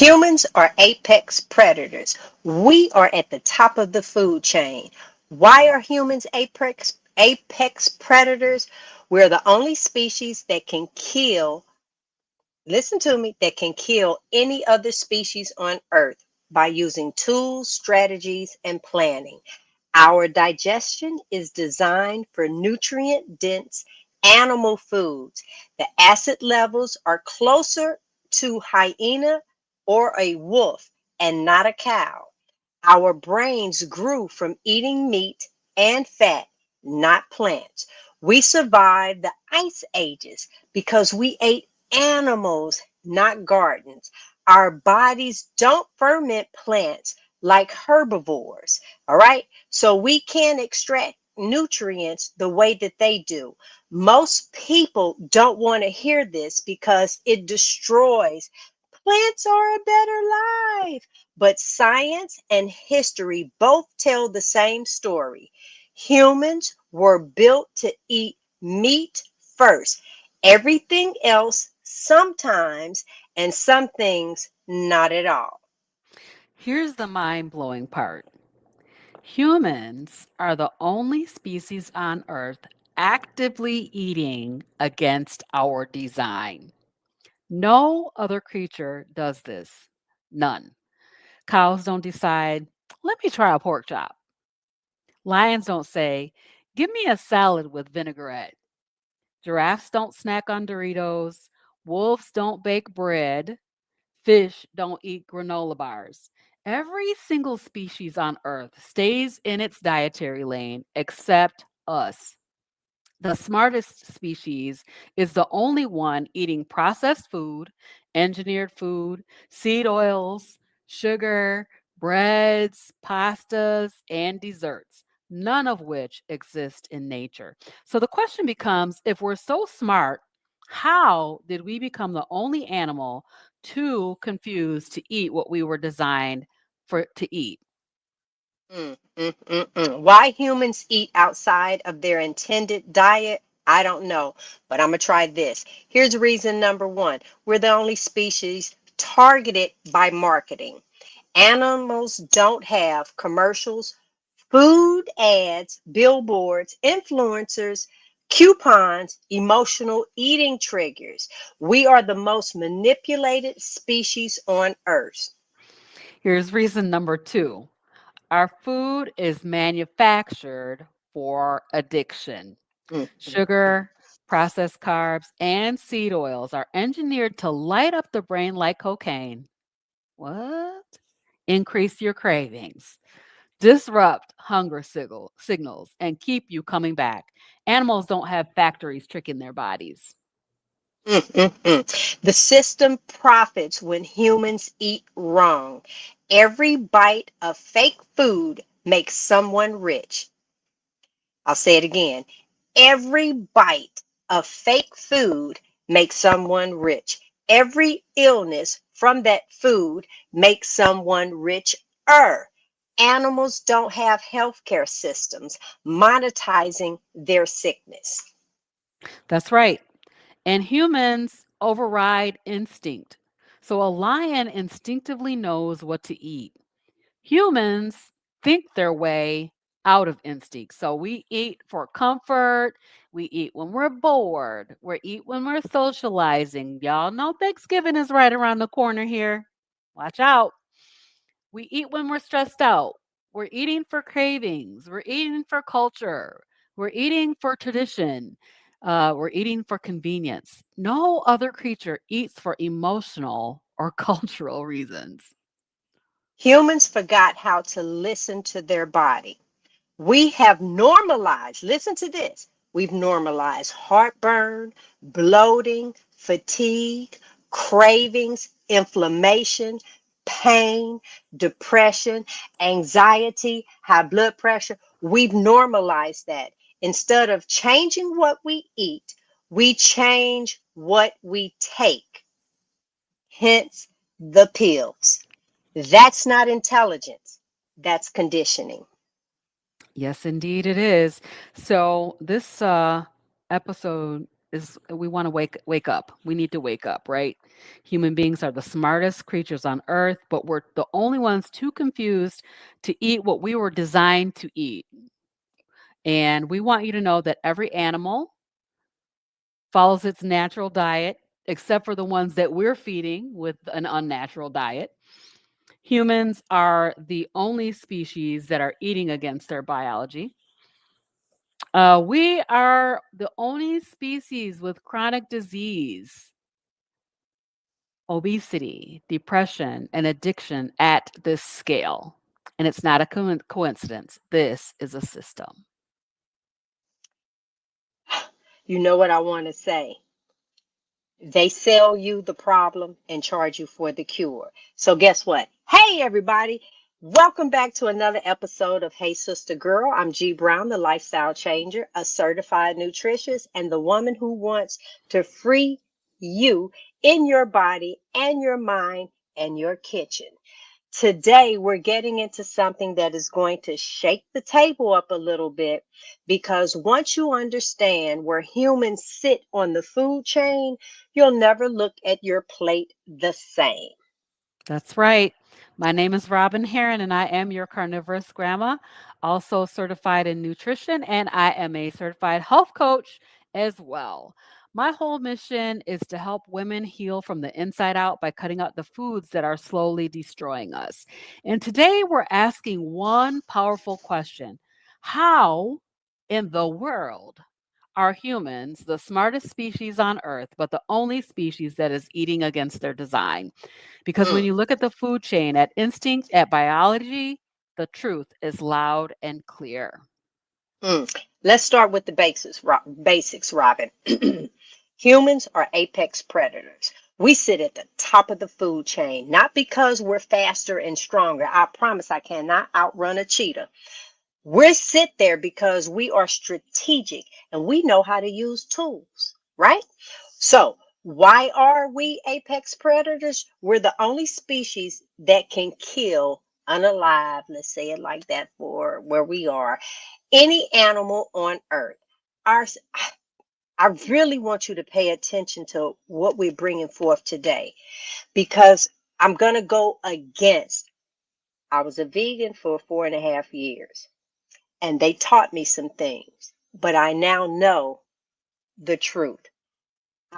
Humans are apex predators. We are at the top of the food chain. Why are humans apex predators? We're the only species that can kill, listen to me, that can kill any other species on Earth by using tools, strategies, and planning. Our digestion is designed for nutrient dense animal foods. The acid levels are closer to hyena or a wolf and not a cow. Our brains grew from eating meat and fat, not plants. We survived the ice ages because we ate animals, not gardens. Our bodies don't ferment plants like herbivores. All right. So we can't extract nutrients the way that they do. Most people don't want to hear this because it destroys. Plants are a better life. But science and history both tell the same story. Humans were built to eat meat first. Everything else sometimes, and some things not at all. Here's the mind blowing part. Humans are the only species on Earth actively eating against our design. No other creature does this. None. Cows don't decide, let me try a pork chop. Lions don't say, give me a salad with vinaigrette. Giraffes don't snack on Doritos. Wolves don't bake bread. Fish don't eat granola bars. Every single species on Earth stays in its dietary lane except us. The smartest species is the only one eating processed food, engineered food, seed oils, sugar, breads, pastas, and desserts, none of which exist in nature. So the question becomes, if we're so smart, how did we become the only animal too confused to eat what we were designed for to eat? Why humans eat outside of their intended diet, I don't know, but I'm going to try this. Here's reason number one. We're the only species targeted by marketing. Animals don't have commercials, food ads, billboards, influencers, coupons, emotional eating triggers. We are the most manipulated species on earth. Here's reason number two. Our food is manufactured for addiction. Mm, mm, mm. Sugar, processed carbs, and seed oils are engineered to light up the brain like cocaine. What? Increase your cravings, disrupt signals, and keep you coming back. Animals don't have factories tricking their bodies. The system profits when humans eat wrong. Every bite of fake food makes someone rich. I'll say it again. Every bite of fake food makes someone rich. Every illness from that food makes someone richer. Animals don't have healthcare systems monetizing their sickness. That's right. And humans override instinct. So a lion instinctively knows what to eat. Humans think their way out of instinct. So we eat for comfort. We eat when we're bored. We eat when we're socializing. Y'all know Thanksgiving is right around the corner here. Watch out. We eat when we're stressed out. We're eating for cravings. We're eating for culture. We're eating for tradition. We're eating for convenience. No other creature eats for emotional or cultural reasons. Humans forgot how to listen to their body. We have normalized, listen to this, we've normalized heartburn, bloating, fatigue, cravings, inflammation, pain, depression, anxiety, high blood pressure. We've normalized that. Instead of changing what we eat, we change what we take, hence the pills. That's not intelligence, that's conditioning. Yes, indeed, it is. So, this episode is we want to wake up. We need to wake up, right? Human beings are the smartest creatures on earth, but we're the only ones too confused to eat what we were designed to eat. And we want you to know that every animal follows its natural diet, except for the ones that we're feeding with an unnatural diet. Humans are the only species that are eating against their biology. We are the only species with chronic disease, obesity, depression, and addiction at this scale. And it's not a coincidence. This is a system. You know what I want to say? They sell you the problem and charge you for the cure. So guess what? Hey everybody, welcome back to another episode of Hey Sister Girl. I'm G Brown, the lifestyle changer, a certified nutritionist, and the woman who wants to free you in your body and your mind and your kitchen. Today, we're getting into something that is going to shake the table up a little bit because once you understand where humans sit on the food chain, you'll never look at your plate the same. That's right. My name is Robyn Herron, and I am your Carnivorous Grama, also certified in nutrition, and I am a certified health coach as well. My whole mission is to help women heal from the inside out by cutting out the foods that are slowly destroying us. And today we're asking one powerful question: how in the world are humans the smartest species on earth, but the only species that is eating against their design? Because when Mm, you look at the food chain, at instinct, at biology, the truth is loud and clear. mm. Let's start with the basics, Robin. Humans are apex predators. We sit at the top of the food chain, not because we're faster and stronger. I promise I cannot outrun a cheetah. We sit there because we are strategic and we know how to use tools, right? So, why are we apex predators? We're the only species that can kill unalive, let's say it like that for where we are, any animal on earth. Our, I really want you to pay attention to what we're bringing forth today because I'm going to go against. I was a vegan for 4.5 years and they taught me some things, but I now know the truth.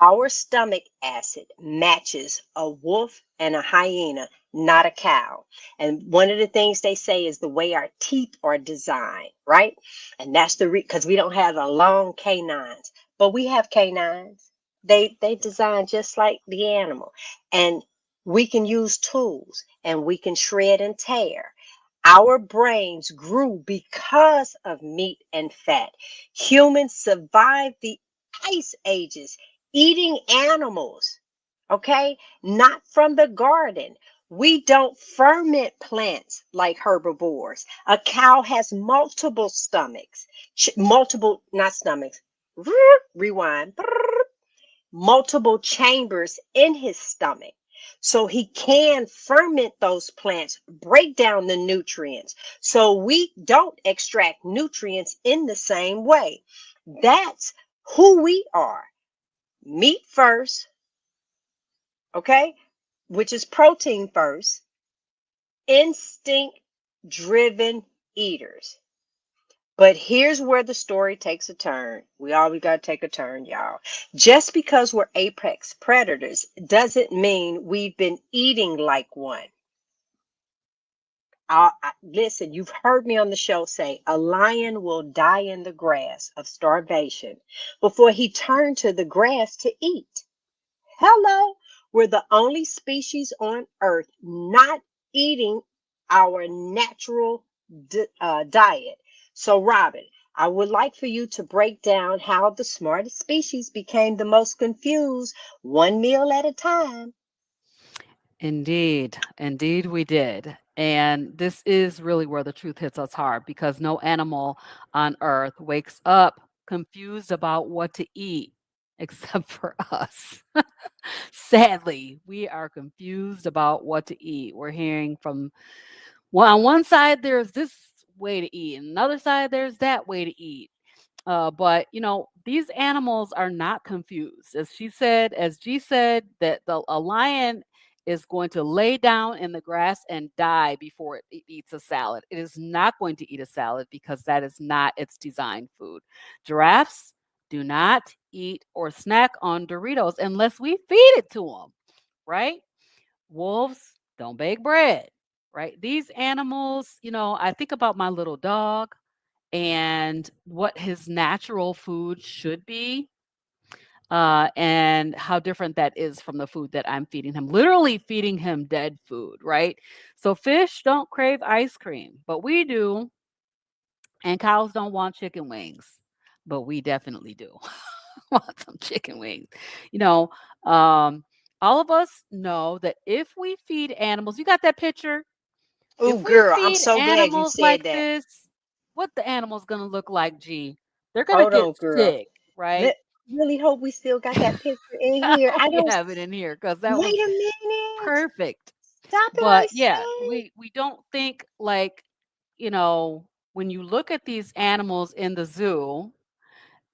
Our stomach acid matches a wolf and a hyena, not a cow. And one of the things they say is the way our teeth are designed, right? And that's because we don't have the long canines, but we have canines. They design just like the animal, and we can use tools and we can shred and tear. Our brains grew because of meat and fat. Humans survived the ice ages eating animals, okay? Not from the garden. We don't ferment plants like herbivores. A cow has multiple stomachs, multiple, not stomachs, rewind, multiple chambers in his stomach. So he can ferment those plants, break down the nutrients. So we don't extract nutrients in the same way. That's who we are. Meat first, okay, which is protein first, instinct driven eaters. But here's where the story takes a turn. We always got to take a turn, y'all. Just because we're apex predators doesn't mean we've been eating like one. Listen, you've heard me on the show say a lion will die in the grass of starvation before he turned to the grass to eat. Hello, we're the only species on earth not eating our natural diet. So, Robyn, I would like for you to break down how the smartest species became the most confused, one meal at a time. Indeed, indeed, we did. And this is really where the truth hits us hard because no animal on earth wakes up confused about what to eat except for us. Sadly, we are confused about what to eat. We're hearing from, well, on one side, there's this way to eat, and another side, there's that way to eat. But these animals are not confused. As G said, that a lion is going to lay down in the grass and die before it eats a salad. It is not going to eat a salad because that is not its designed food. Giraffes do not eat or snack on Doritos unless we feed it to them, right? Wolves don't bake bread, right? These animals, I think about my little dog and what his natural food should be, and how different that is from the food that I'm feeding him. Literally feeding him dead food, right? So fish don't crave ice cream, but we do, and cows don't want chicken wings, but we definitely do want some chicken wings. You know, um, all of us know that if we feed animals, you got that picture? Oh, If we girl, I'm feed so glad you animals like said that. this, what the animal's gonna look like, G? They're gonna Hold get on, girl. sick, right? Let really hope we still got that picture in here. I We don't. have it in here because that Wait was a minute. perfect. Stop it! I But yeah, say. we don't think like, you know, when you look at these animals in the zoo,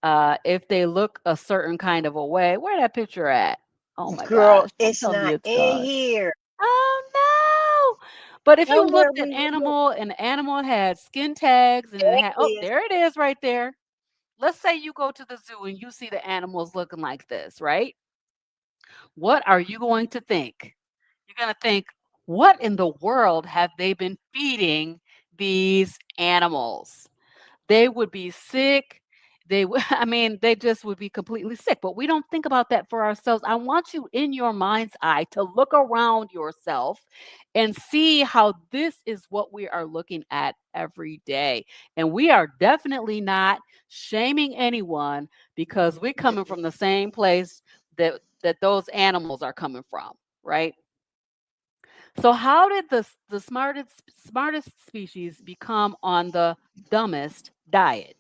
if they look a certain kind of a way, where that picture at? Oh my Girl, gosh, don't it's tell me not it's in gone. here. Oh no. But if you Somewhere looked at we look. animal and the animal had skin tags and it There had, it oh, is. there it is right there. Let's say you go to the zoo and you see the animals looking like this, right? What are you going to think? You're going to think, what in the world have they been feeding these animals? They would be sick. They would I mean, they just would be completely sick, but we don't think about that for ourselves. I want you in your mind's eye to look around yourself and see how this is what we are looking at every day. And we are definitely not shaming anyone because we're coming from the same place that those animals are coming from, right? So how did the smartest species become on the dumbest diet?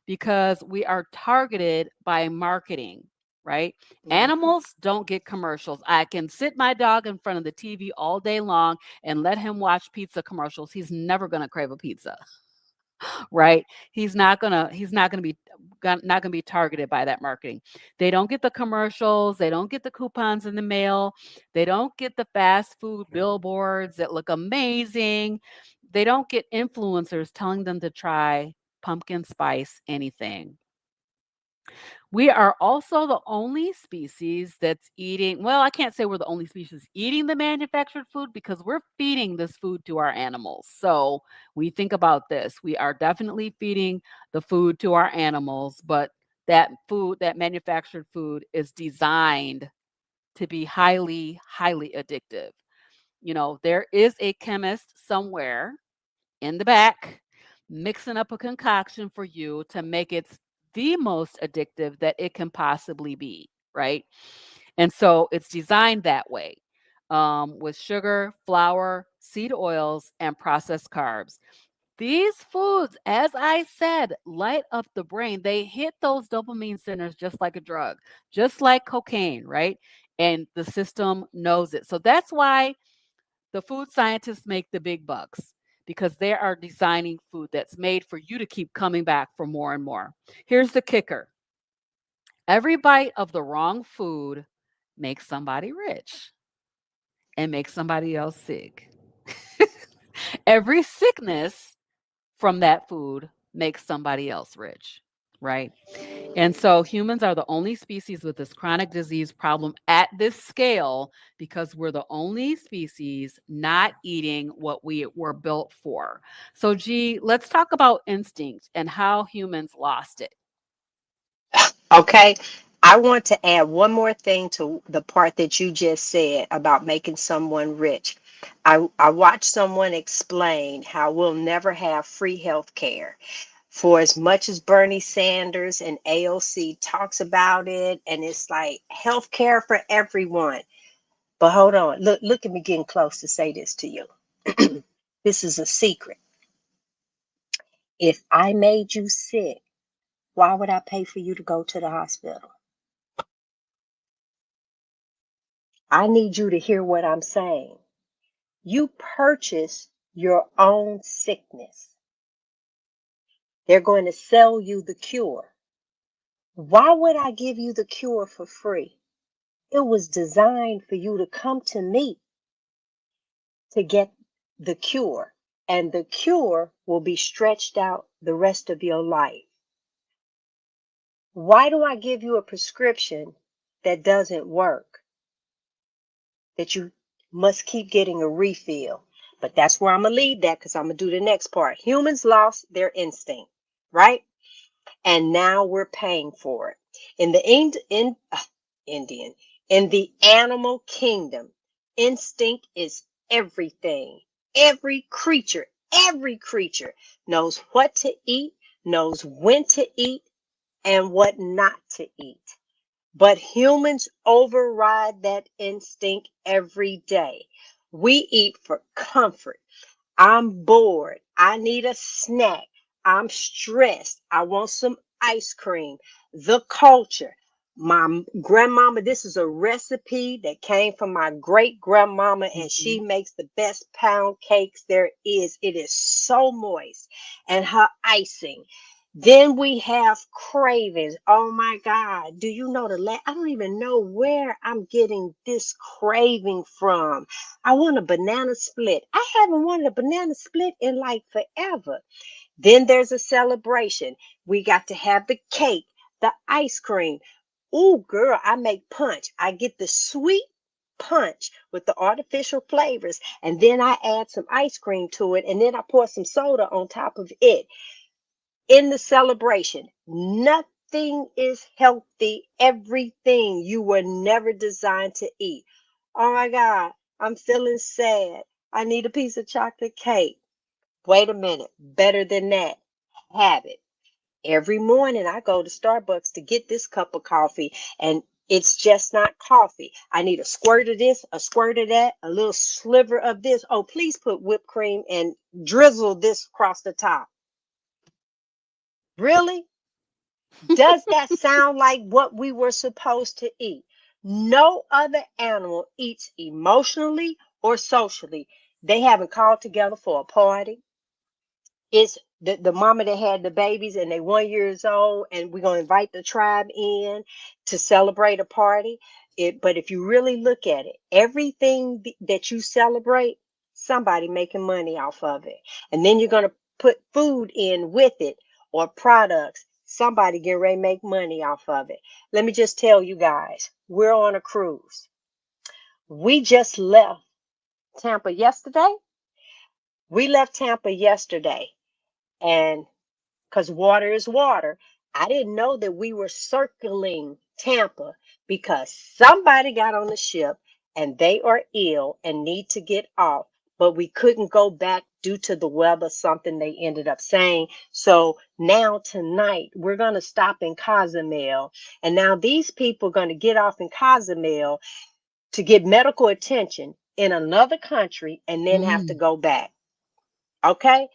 Because we are targeted by marketing, right? Mhm. Animals don't get commercials. I can sit my dog in front of the TV all day long and let him watch pizza commercials. He's never going to crave a pizza, right? He's not going to be targeted by that marketing. They don't get the commercials, they don't get the coupons in the mail, they don't get the fast food billboards that look amazing. They don't get influencers telling them to try pumpkin spice anything. We are also the only species that's eating, well, I can't say we're the only species eating the manufactured food because we're feeding this food to our animals. So we think about this. We are definitely feeding the food to our animals, but that food, that manufactured food, is designed to be highly, highly addictive. There is a chemist somewhere in the back mixing up a concoction for you to make it the most addictive that it can possibly be, right? And so it's designed that way, with sugar, flour, seed oils, and processed carbs. These foods, as I said, light up the brain. They hit those dopamine centers just like a drug, just like cocaine, right? And the system knows it. So that's why the food scientists make the big bucks because they are designing food that's made for you to keep coming back for more and more. Here's the kicker: every bite of the wrong food makes somebody rich and makes somebody else sick. Every sickness from that food makes somebody else rich, right? And so humans are the only species with this chronic disease problem at this scale because we're the only species not eating what we were built for. So, G, let's talk about instinct and how humans lost it. Okay. I want to add one more thing to the part that you just said about making someone rich. I watched someone explain how we'll never have free health care. For as much as Bernie Sanders and AOC talks about it, and it's like health care for everyone. But hold on, look at me getting close to say this to you. This is a secret. If I made you sick, why would I pay for you to go to the hospital? I need you to hear what I'm saying. You purchase your own sickness. They're going to sell you the cure. Why would I give you the cure for free? It was designed for you to come to me to get the cure, and the cure will be stretched out the rest of your life. Why do I give you a prescription that doesn't work, that you must keep getting a refill? But that's where I'm going to leave that because I'm going to do the next part. Humans lost their instinct, right? And now we're paying for it. In the Indian, in the animal kingdom, instinct is everything. Every creature knows what to eat, knows when to eat, and what not to eat. But humans override that instinct every day. We eat for comfort. I'm bored. I need a snack. I'm stressed. I want some ice cream. The culture. My grandmama, this is a recipe that came from my great grandmama, and she Mhm. makes the best pound cakes there is. It is so moist. And her icing. Then we have cravings. Oh my God. Do you know I don't even know where I'm getting this craving from. I want a banana split. I haven't wanted a banana split in like forever. Then there's a celebration. We got to have the cake, the ice cream. Ooh, girl, I make punch. I get the sweet punch with the artificial flavors, and then I add some ice cream to it, and then I pour some soda on top of it in the celebration. Nothing is healthy. Everything you were never designed to eat. Oh my God, I'm feeling sad. I need a piece of chocolate cake. Wait a minute. Better than that. Have it. Every morning I go to Starbucks to get this cup of coffee, and it's just not coffee. I need a squirt of this, a squirt of that, a little sliver of this. Oh, please put whipped cream and drizzle this across the top. Really? Does that sound like what we were supposed to eat? No other animal eats emotionally or socially. They haven't called together for a party. It's the mama that had the babies and they 1 years old, and we're gonna invite the tribe in to celebrate a party. But if you really look at it, everything that you celebrate, somebody making money off of it. And then you're gonna put food in with it or products. Somebody getting ready to make money off of it. Let me just tell you guys, we're on a cruise. We just left Tampa yesterday. We left Tampa yesterday, and because water is water. I didn't know that we were circling Tampa because somebody got on the ship and they are ill and need to get off, but we couldn't go back due to the weather, something they ended up saying. So now tonight we're going to stop in Cozumel, and now these people are going to get off in Cozumel to get medical attention in another country and then have to Mm. go back. Okay?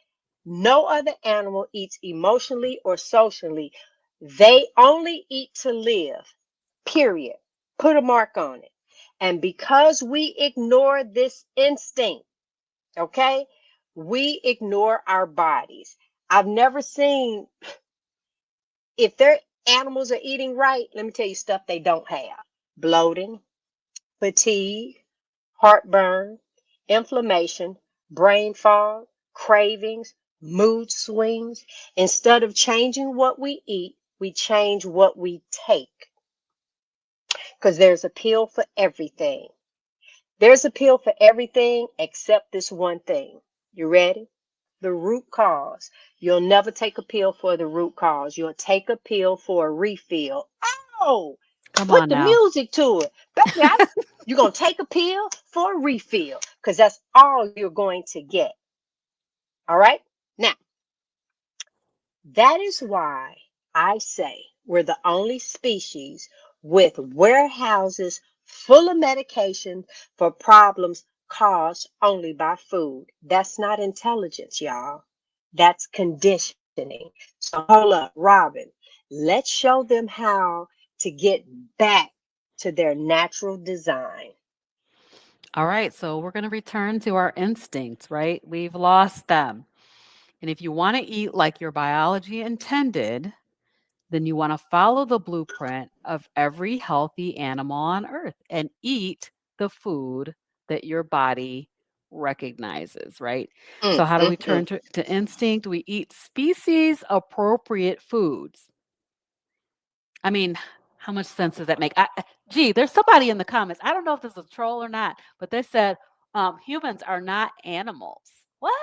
No other animal eats emotionally or socially. They only eat to live, period. Put a mark on it. And because we ignore this instinct, okay, we ignore our bodies. I've never seen, if their animals are eating right, let me tell you stuff they don't have: bloating, fatigue, heartburn, inflammation, brain fog, cravings, mood swings. Instead of changing what we eat, we change what we take because there's a pill for everything. There's a pill for everything except this one thing. You ready? The root cause. You'll never take a pill for the root cause. You'll take a pill for a refill. Oh, Come put on the now. music to it. Baby, you're going to take a pill for a refill because that's all you're going to get. All right? Now, that is why I say we're the only species with warehouses full of medication for problems caused only by food. That's not intelligence, y'all. That's conditioning. So hold up, Robyn. Let's show them how to get back to their natural design. All right, so we're going to return to our instincts, right? We've lost them. And if you want to eat like your biology intended, then you want to follow the blueprint of every healthy animal on earth and eat the food that your body recognizes, right? Mm, So, how do mm, we mm. turn to instinct? We eat species appropriate foods. I mean, how much sense does that make? Gee, there's somebody in the comments. I don't know if this is a troll or not, but they said humans are not animals. What?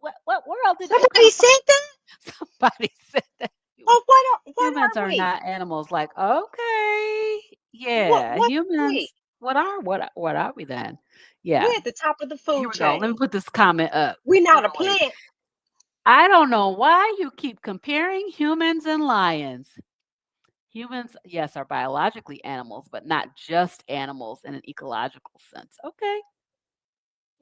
What world did you Somebody come from? said that? Somebody said that Well, what humans are are we? not animals. Like, okay, yeah, What are we? humans. What are we then? Yeah, We're at the top of the here food we go. Let me chain. put this comment up. We're The not a noise. plant. I don't know why you keep comparing humans and lions. Humans, yes, are biologically animals, but not just animals in an ecological sense. Okay.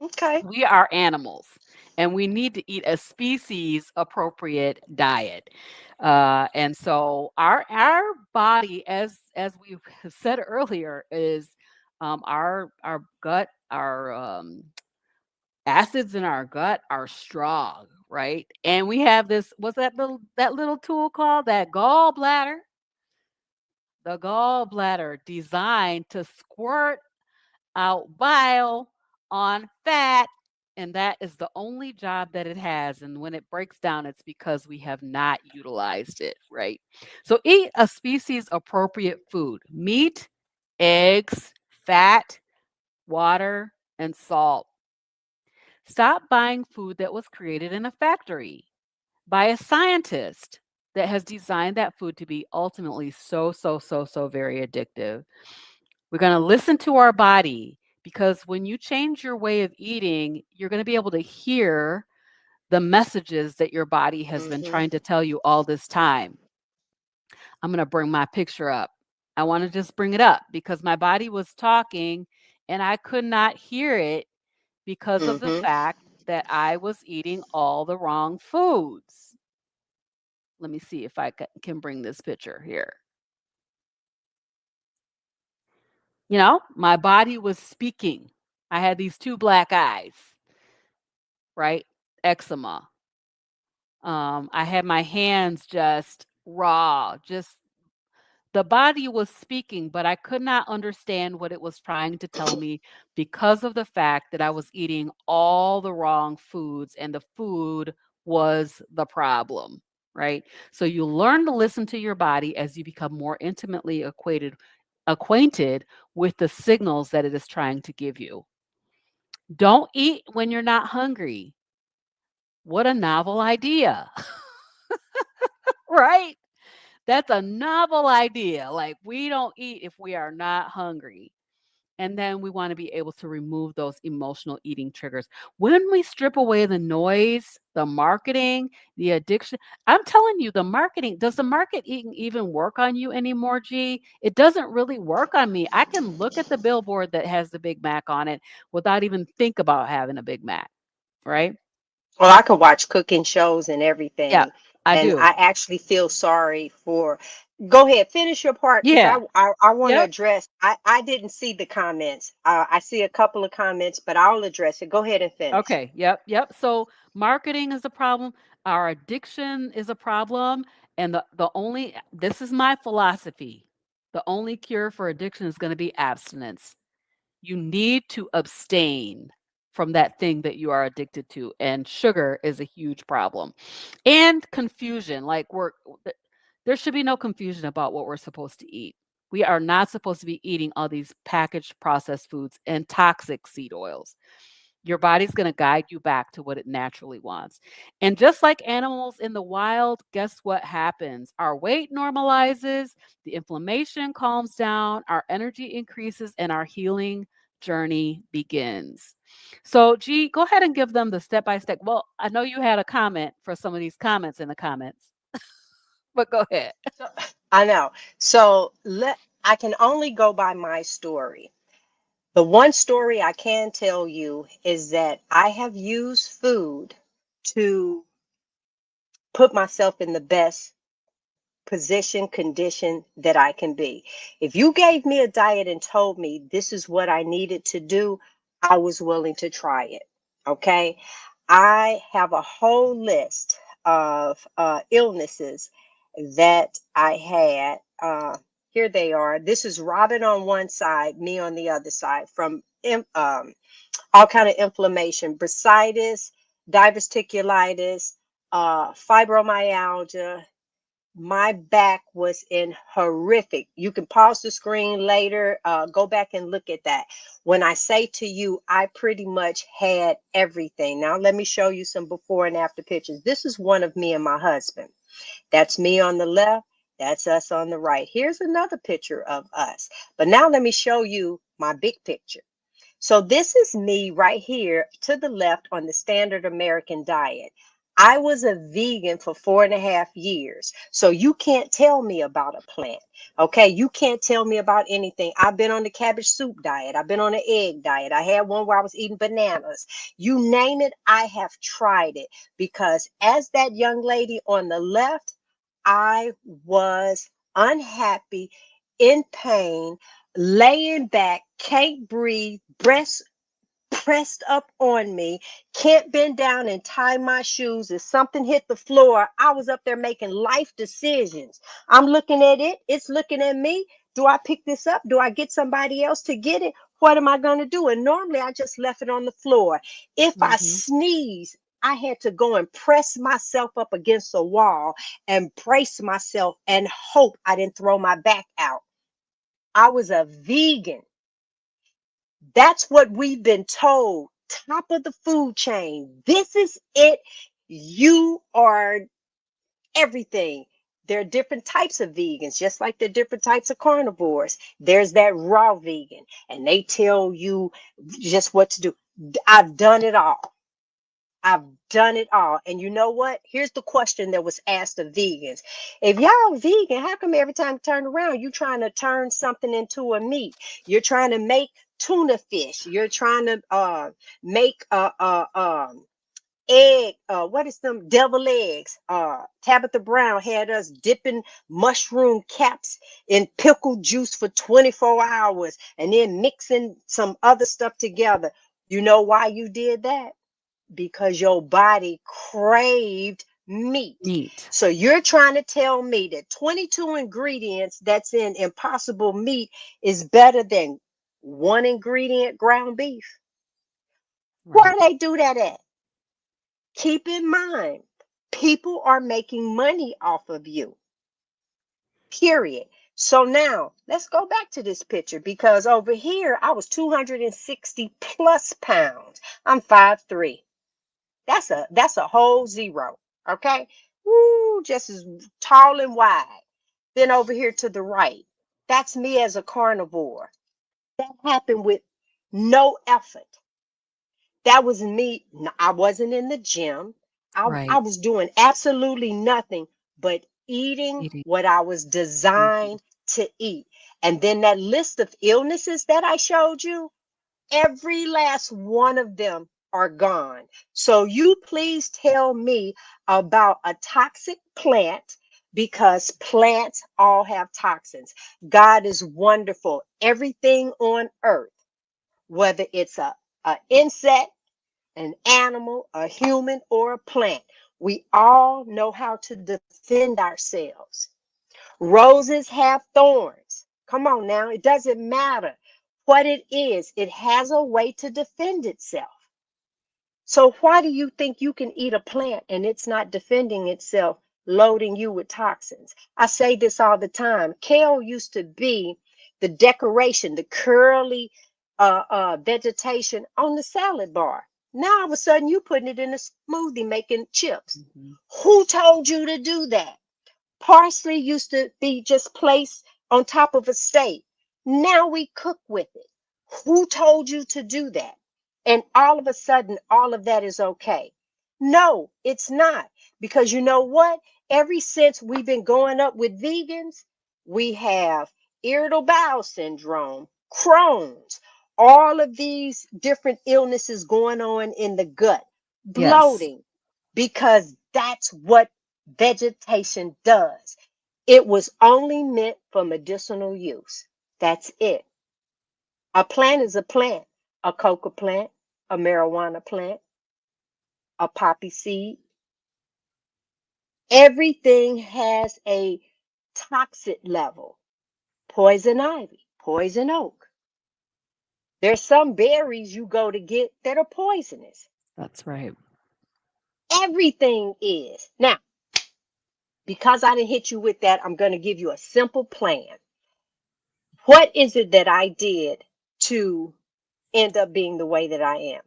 Okay. We are animals and we need to eat a species appropriate diet. And so our body, as we have said earlier, is our gut, our acids in our gut are strong, right? And we have this, what's that little tool called? That gallbladder. The gallbladder designed to squirt out bile on fat. And that is the only job that it has. And when it breaks down, it's because we have not utilized it, right? So eat a species appropriate food: meat, eggs, fat, water, and salt. Stop buying food that was created in a factory by a scientist that has designed that food to be ultimately so very addictive. We're going to listen to our body because when you change your way of eating, you're going to be able to hear the messages that your body has been Hmm. trying to tell you all this time. I'm going to bring my picture up. I want to just bring it up because my body was talking and I could not hear it because of the Hmm. fact that I was eating all the wrong foods. Let me see if I can bring this picture here. My body was speaking. I had these two black eyes, right? Eczema. I had my hands just raw, just the body was speaking, but I could not understand what it was trying to tell me because of the fact that I was eating all the wrong foods and the food was the problem, right? So you learn to listen to your body as you become more intimately acquainted with the signals that it is trying to give you. Don't eat when you're not hungry. What a novel idea, right? That's a novel idea. Like, we don't eat if we are not hungry. And then we want to be able to remove those emotional eating triggers. When we strip away the noise, the marketing, the addiction, I'm telling you, does the marketing even work on you anymore, G? It doesn't really work on me. I can look at the billboard that has the Big Mac on it without even think about having a Big Mac, right? Well, I could watch cooking shows and Yeah, everything, I and do. I actually feel sorry for. Go ahead, finish your part because Yeah. I want to Yep. address. I didn't see the comments. I see a couple of comments, but I'll address it. Go ahead and finish. Okay. Yep. Yep. So marketing is a problem. Our addiction is a problem. And the only this is my philosophy. The only cure for addiction is going to be abstinence. You need to abstain from that thing that you are addicted to. And sugar is a huge problem. And confusion. Like there should be no confusion about what we're supposed to eat. We are not supposed to be eating all these packaged processed foods and toxic seed oils. Your body's going to guide you back to what it naturally wants. And just like animals in the wild, guess what happens? Our weight normalizes, the inflammation calms down, our energy increases, and our healing journey begins. So, G, go ahead and give them the step by step. Well, I know you had a comment for some of these comments in the comments, but go ahead. So, I know. So I can only go by my story. The one story I can tell you is that I have used food to put myself in the best position, condition that I can be. If you gave me a diet and told me this is what I needed to do, I was willing to try it. Okay. I have a whole list of illnesses that I had. Here they are. This is Robyn on one side, me on the other side, from all kind of inflammation, bursitis, diverticulitis, fibromyalgia. My back was in horrific. You can pause the screen later, go back and look at that. When I say to you, I pretty much had everything. Now, let me show you some before and after pictures. This is one of me and my husband. That's me on the left. That's us on the right. Here's another picture of us. But now let me show you my big picture. So this is me right here to the left on the standard American diet. I was a vegan for 4.5 years. So you can't tell me about a plant. Okay. You can't tell me about anything. I've been on the cabbage soup diet. I've been on the egg diet. I had one where I was eating bananas. You name it, I have tried it because as that young lady on the left, I was unhappy, in pain, laying back, can't breathe, breast pressed up on me, can't bend down and tie my shoes. If something hit the floor, I was up there making life decisions. I'm looking at it, it's looking at me. Do I pick this up? Do I get somebody else to get it? What am I going to do? And normally I just left it on the floor. If I Hmm. sneeze, I had to go and press myself up against a wall and brace myself and hope I didn't throw my back out. I was a vegan. That's what we've been told. Top of the food chain. This is it. You are everything. There are different types of vegans, just like there are different types of carnivores. There's that raw vegan, and they tell you just what to do. I've done it all. I've done it all. And you know what? Here's the question that was asked of vegans. If y'all vegan, how come every time you turn around, you're trying to turn something into a meat? You're trying to make tuna fish. You're trying to make egg, what is them devil eggs? Tabitha Brown had us dipping mushroom caps in pickle juice for 24 hours and then mixing some other stuff together. You know why you did that? Because your body craved meat. Meat. So you're trying to tell me that 22 ingredients that's in impossible meat is better than one ingredient ground beef? Why Right. they do that at? Keep in mind, people are making money off of you. Period. So now let's go back to this picture because over here I was 260 plus pounds. I'm 5'3". That's a whole zero. Okay. Woo, just as tall and wide. Then over here to the right, that's me as a carnivore. That happened with no effort. That was me. I wasn't in the gym. I Right. was doing absolutely nothing but eating Eating. what I was Hmm. designed to eat. And then that list of illnesses that I showed you, every last one of them are gone. So you please tell me about a toxic plant because plants all have toxins. God is wonderful. Everything on earth, whether it's a insect, an animal, a human, or a plant, we all know how to defend ourselves. Roses have thorns. Come on now, it doesn't matter what it is, it has a way to defend itself. So, why do you think you can eat a plant and it's not defending itself, loading you with toxins? I say this all the time. Kale used to be the decoration, the curly vegetation on the salad bar. Now, all of a sudden, you putting it in a smoothie making chips. Hmm. Who told you to do that? Parsley used to be just placed on top of a steak. Now we cook with it. Who told you to do that? And all of a sudden, all of that is okay. No, it's not. Because you know what? Ever since we've been going up with vegans, we have irritable bowel syndrome, Crohn's, all of these different illnesses going on in the gut, Yes. bloating, because that's what vegetation does. It was only meant for medicinal use. That's it. A plant is a plant, a coca plant, a marijuana plant. a poppy seed. Everything has a toxic level. Poison ivy, poison oak. There's some berries you go to get that are poisonous. That's right. Everything is. Now, because I didn't hit you with that, I'm going to give you a simple plan. What is it that I did to end up being the way that I am?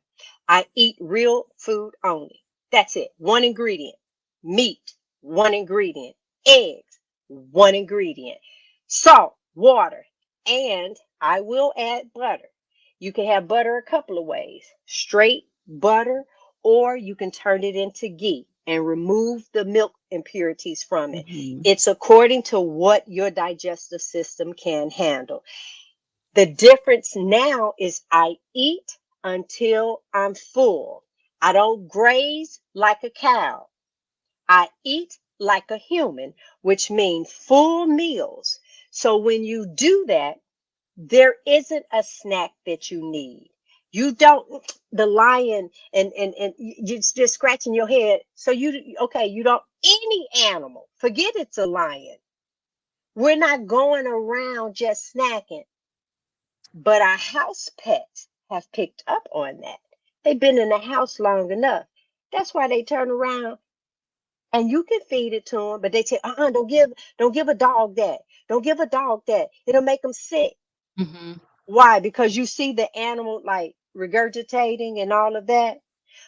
I eat real food only. That's it. One ingredient. Meat, one ingredient. Eggs, one ingredient. Salt, water, and I will add butter. You can have butter a couple of ways. Straight butter, or you can turn it into ghee and remove the milk impurities from it. Hmm. It's according to what your digestive system can handle. The difference now is I eat until I'm full. I don't graze like a cow. I eat like a human, which means full meals. So when you do that, there isn't a snack that you need. You don't, the lion, and you're just scratching your head. So okay, you don't, any animal, forget it's a lion. We're not going around just snacking. But our house pets have picked up on that. They've been in the house long enough. That's why they turn around and you can feed it to them, but they say, don't give a dog that. Don't give a dog that. It'll make them sick. Hmm. Why? Because you see the animal like regurgitating and all of that.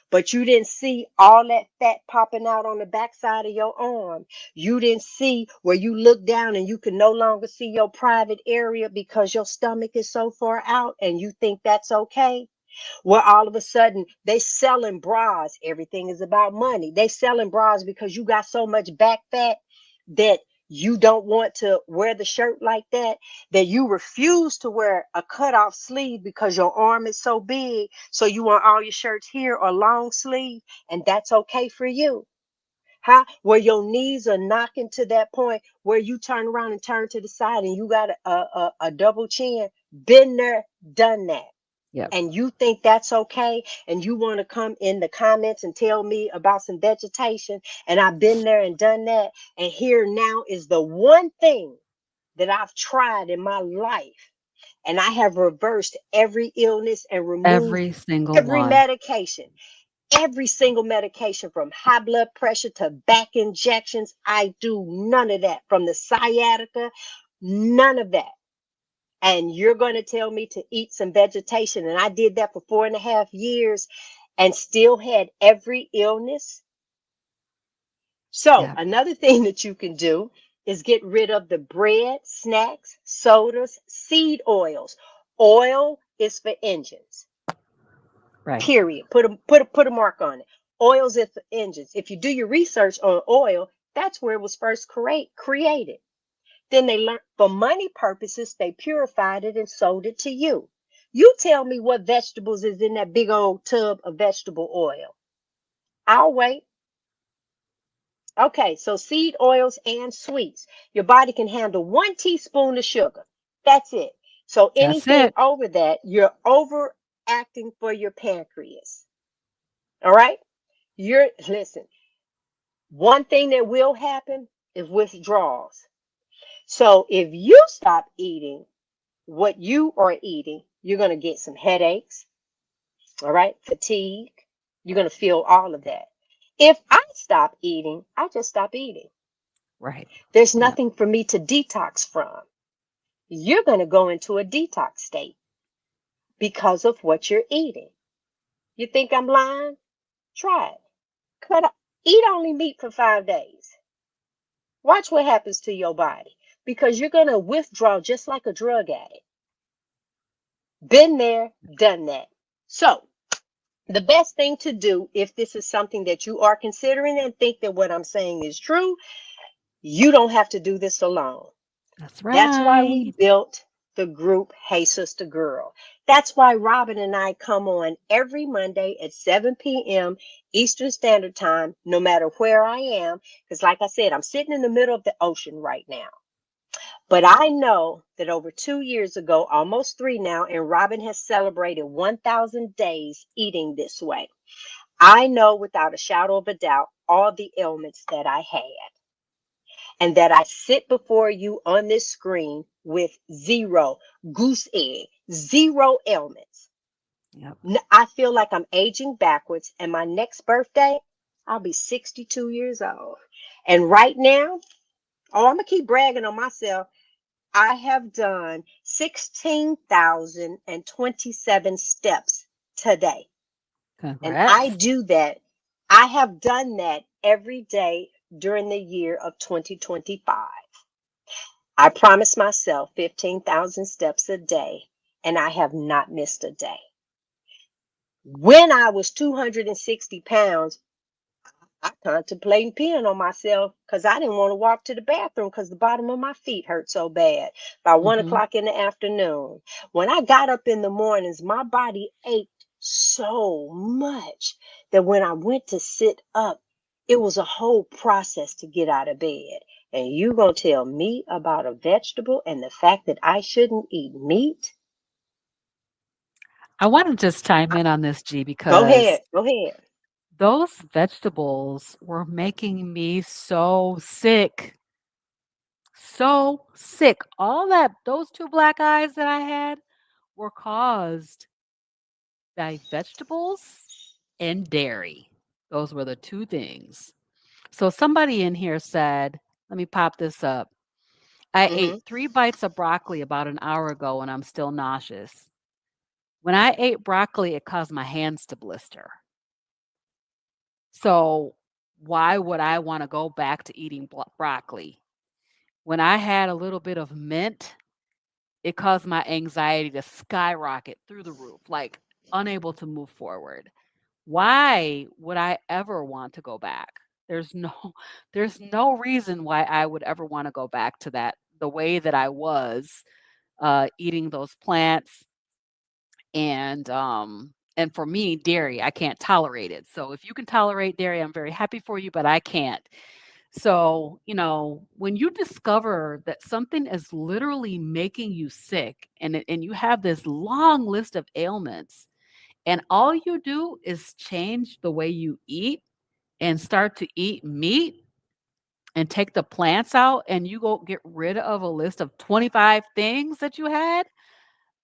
But you didn't see all that fat popping out on the backside of your arm. You didn't see where you look down and you can no longer see your private area because your stomach is so far out and you think that's okay. Where all of a sudden they selling bras. Everything is about money. They selling bras because you got so much back fat that you don't want to wear the shirt like that, that you refuse to wear a cutoff sleeve because your arm is so big. So you want all your shirts here or long sleeve, and that's okay for you. Huh? Where your knees are knocking to that point where you turn around and turn to the side and you got a double chin. Been there, done that, Yep. and you think that's okay, and you want to come in the comments and tell me about some vegetation, and I've been there and done that, and here now is the one thing that I've tried in my life, and I have reversed every illness and removed Every single every one. medication. Every single medication, from high blood pressure to back injections. I do none of that. From the sciatica, none of that. And you're going to tell me to eat some vegetation. And I did that for 4.5 years and still had every illness. So Yeah. another thing that you can do is get rid of the bread, snacks, sodas, seed oils. Oil is for engines. Right. Period. Put a mark on it. Oils is for engines. If you do your research on oil, that's where it was first created. Then they learned for money purposes, they purified it and sold it to you. You tell me what vegetables is in that big old tub of vegetable oil. I'll wait. Okay, so seed oils and sweets. Your body can handle 1 teaspoon of sugar. That's it. So That's anything it. over that, you're overacting for your pancreas. All right? Listen, one thing that will happen is withdrawals. So if you stop eating what you are eating, you're going to get some headaches, all right, fatigue. You're going to feel all of that. If I stop eating, I just stop eating. Right. There's Yep. nothing for me to detox from. You're going to go into a detox state because of what you're eating. You think I'm lying? Try it. Eat only meat for 5 days. Watch what happens to your body, because you're going to withdraw just like a drug addict. Been there, done that. So the best thing to do, if this is something that you are considering and think that what I'm saying is true, you don't have to do this alone. That's That's why we right. built the group Hey Sister Girl. That's why Robyn and I come on every Monday at 7 p.m. Eastern Standard Time, no matter where I am. Because, like I said, I'm sitting in the middle of the ocean right now. But I know that over 2 years ago, almost three now, and Robyn has celebrated 1,000 days eating this way. I know without a shadow of a doubt all the ailments that I had, and that I sit before you on this screen with zero goose egg, zero ailments. Yep. I feel like I'm aging backwards, and my next birthday, I'll be 62 years old. And right now, oh, I'm going to keep bragging on myself. I have done 16,027 steps today. And I Congrats. do that. I have done that every day during the year of 2025. I promised myself 15,000 steps a day, and I have not missed a day. When I was 260 pounds, I contemplated peeing on myself because I didn't want to walk to the bathroom because the bottom of my feet hurt so bad by one Hmm. o'clock in the afternoon. When I got up in the mornings, my body ached so much that when I went to sit up, it was a whole process to get out of bed. And you gonna tell me about a vegetable and the fact that I shouldn't eat meat? I want to just chime in on this, G, Go because ahead, go ahead. those vegetables were making me so sick. So sick. All that, those two black eyes that I had were caused by vegetables and dairy. Those were the two things. So somebody in here said, let me pop this up. I ate Hmm. 3 bites of broccoli about an hour ago and I'm still nauseous. When I ate broccoli, it caused my hands to blister. So why would I want to go back to eating broccoli? When I had a little bit of mint, it caused my anxiety to skyrocket through the roof, like unable to move forward. Why would I ever want to go back? There's no there's no reason why I would ever want to go back to that the way that I was eating those plants and for me dairy, I can't tolerate it. So if you can tolerate dairy, I'm very happy for you, but I can't. So, when you discover that something is literally making you sick and you have this long list of ailments and all you do is change the way you eat and start to eat meat and take the plants out and you go get rid of a list of 25 things that you had,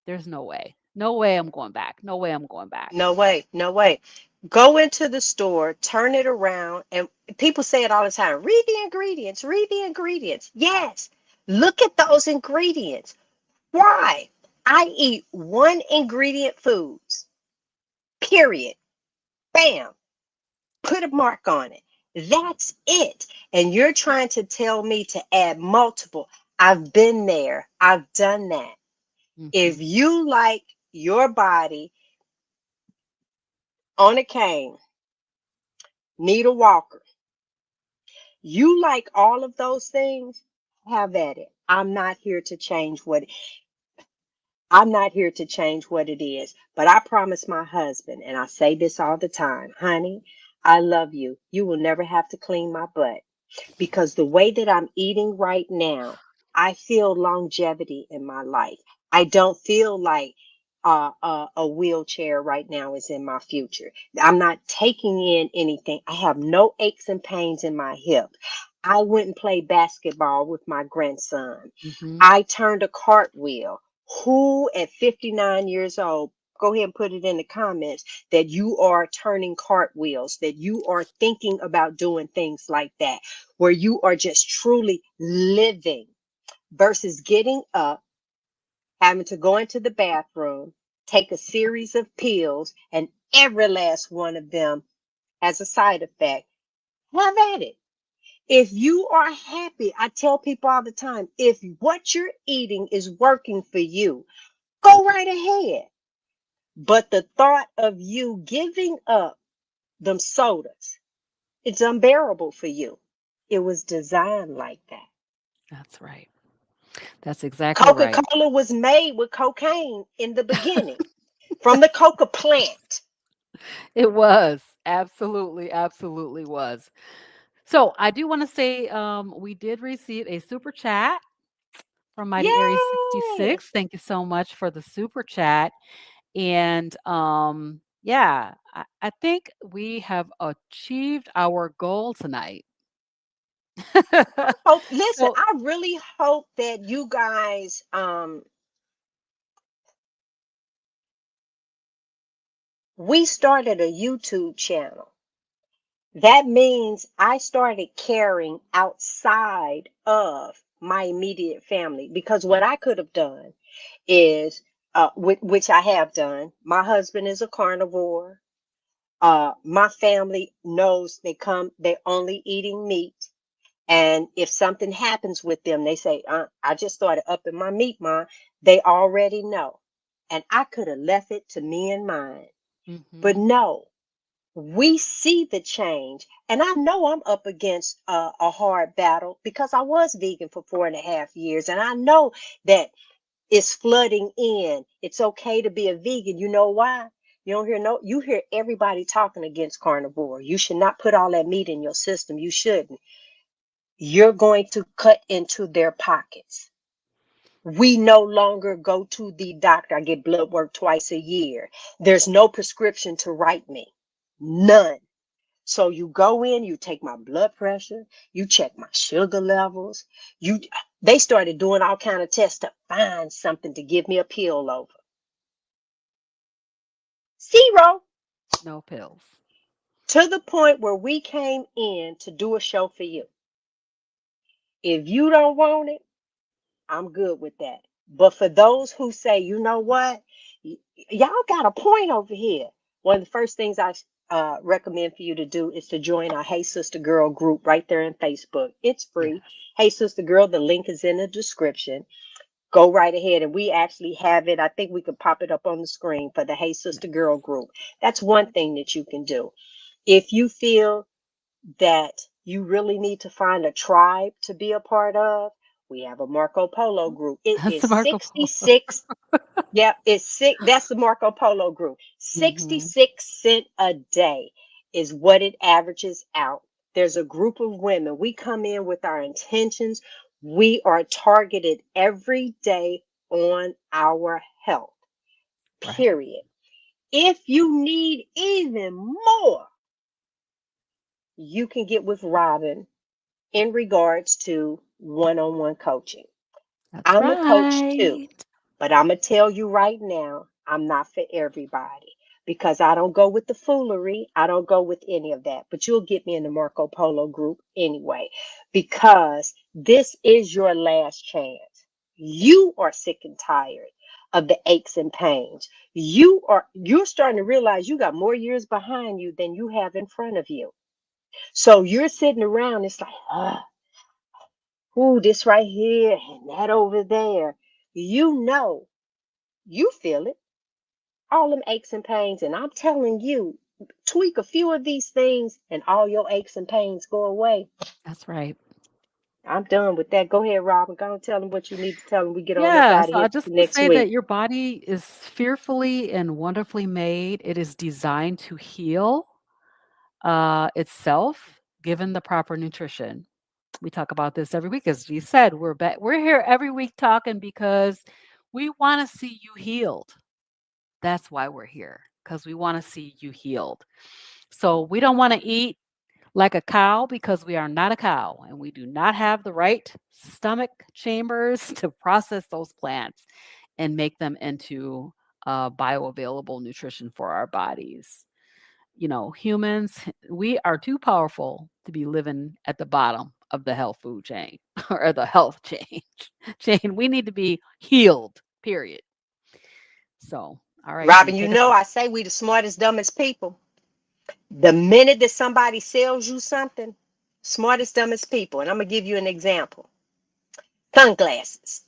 there's no way. No way I'm going back. No way I'm going back. No way, no way. Go into the store, turn it around, and people say it all the time. Read the ingredients, read the ingredients. Yes, look at those ingredients. Why? I eat one ingredient foods, period. Bam, put a mark on it. That's it. And you're That's it. trying to tell me to add multiple. I've been there, I've done that. If Mhm. you like your body on a cane, need a walker, you like all of those things, have at it. I'm not here to change what it is. But I promise my husband, and I say this all the time, honey, I love you. You will never have to clean my butt because the way that I'm eating right now, I feel longevity in my life. I don't feel like a wheelchair right now is in my future. I'm not taking in anything. I have no aches and pains in my hip. I went and played basketball with my grandson. Mhm. I turned a cartwheel. Who at 59 years old, go ahead and put it in the comments that you are turning cartwheels, that you are thinking about doing things like that, where you are just truly living versus getting up, having to go into the bathroom, take a series of pills, and every last one of them has a side effect. Have at it. If you are happy, I tell people all the time, if what you're eating is working for you, go right ahead. But the thought of you giving up them sodas, it's unbearable for you. It was designed like that. That's right. That's exactly Coca right. Cola was made with cocaine in the beginning from the coca plant. It was. Absolutely, absolutely was. So, I do wanna say, we did receive a super chat from Mighty Aries Yay! 66. Thank you so much for the super chat. And, Yeah, I think we have achieved our goal tonight. Hope, listen, So, I really hope that you guys, we started a YouTube channel. That means I started caring outside of my immediate family, because what yes, I could have done is, which I have done. My husband is a carnivore. My family knows they're only eating meat. And if something happens with them, they say, I just started upping my meat, Mom. They already know. And I could have left it to me and mine. But hmm, no, we see the change. And I know I'm up against a hard battle because I was vegan for 4.5 years. And I know that it's flooding in. It's okay to be a vegan. You know why? You don't hear no, you hear everybody talking against carnivore. You should not put all that meat in your system. You shouldn't. You're going to cut into their pockets. We no longer go to the doctor. I get blood work twice a year. There's no prescription to write me. None. So you go in, you take my blood pressure, you check my sugar levels. You They started doing all kind of tests to find something to give me a pill over. Zero. no pills. To the point where we came in to do a show for you. If you don't want it, I'm good with that. But for those who say, you know what, y'all got a point over here. One of the first things I recommend for you to do is to join our Hey Sister Girl group right there in Facebook. It's free. Yes, Hey Sister Girl, the link is in the description. Go right ahead, and we actually have it. I think we could pop it up on the screen for the Hey yes, Sister Girl group. That's one thing that you can do. If you feel that you really need to find a tribe to be a part of, we have a Marco Polo group. It that's is the Marco Polo. 66. Yeah, it's six. That's the Marco Polo group. Hmm. 66 cents a day is what it averages out. There's a group of women. We come in with our intentions. We are targeted every day on our health, Right. period. If you need even more, you can get with Robyn in regards to one-on-one coaching. That's I'm a coach too, right. but I'm going to tell you right now, I'm not for everybody because I don't go with the foolery. I don't go with any of that. But you'll get me in the Marco Polo group anyway, because this is your last chance. You are sick and tired of the aches and pains. You're starting to realize you got more years behind you than you have in front of you. So you're sitting around, it's like, ooh, this right here and that over there. You know, you feel it, all them aches and pains. And I'm telling you, tweak a few of these things and all your aches and pains go away. That's right. I'm done with that. Go ahead, Robyn. Go and tell them what you need to tell them. We get on up Yeah, out of so I here just want to next say that week. your body is fearfully and wonderfully made. It is designed to heal itself given the proper nutrition. We talk about this every week. As you said, we're here every week talking because we want to see you healed. That's why we're here, because we want to see you healed. So we don't want to eat like a cow because we are not a cow and we do not have the right stomach chambers to process those plants and make them into bioavailable nutrition for our bodies. Humans, we are too powerful to be living at the bottom of the health food chain or the health chain. We need to be healed, period. So, all right, can you Robyn, you take us know home? I say we the smartest, dumbest people. The minute that somebody sells you something, smartest, dumbest people. And I'm going to give you an example. Sunglasses.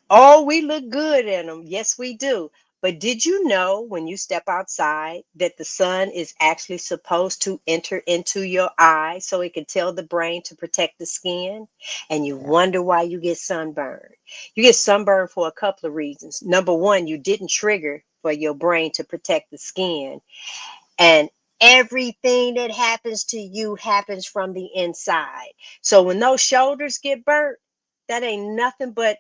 Oh, we look good in them. Yes, we do. But did you know when you step outside that the sun is actually supposed to enter into your eye so it can tell the brain to protect the skin? And you Yeah, wonder why you get sunburned. You get sunburned for a couple of reasons. Number one, you didn't trigger for your brain to protect the skin. And everything that happens to you happens from the inside. So when those shoulders get burnt, that ain't nothing but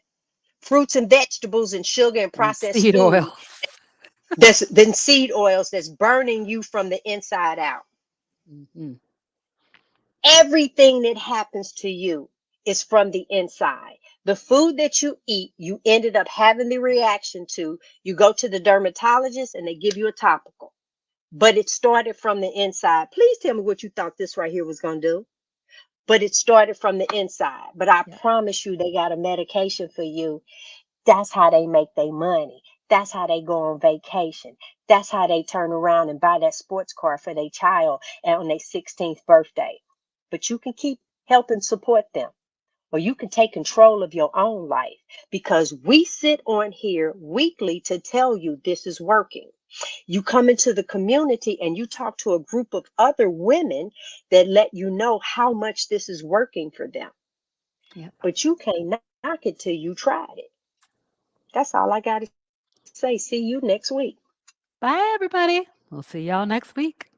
fruits and vegetables and sugar and and processed seed food. oils. That's then seed oils that's burning you from the inside out. Mhm. Everything that happens to you is from the inside. The food that you eat, you ended up having the reaction to. You go to the dermatologist and they give you a topical, but it started from the inside. Please tell me what you thought this right here was going to do. But it started from the inside. But I Yep. promise you, they got a medication for you. That's how they make their money. That's how they go on vacation. That's how they turn around and buy that sports car for their child on their 16th birthday. But you can keep helping support them, or you can take control of your own life, because we sit on here weekly to tell you this is working. You come into the community and you talk to a group of other women that let you know how much this is working for them. Yep. But you can't knock it till you tried it. That's all I got to say. See you next week. Bye, everybody. We'll see y'all next week.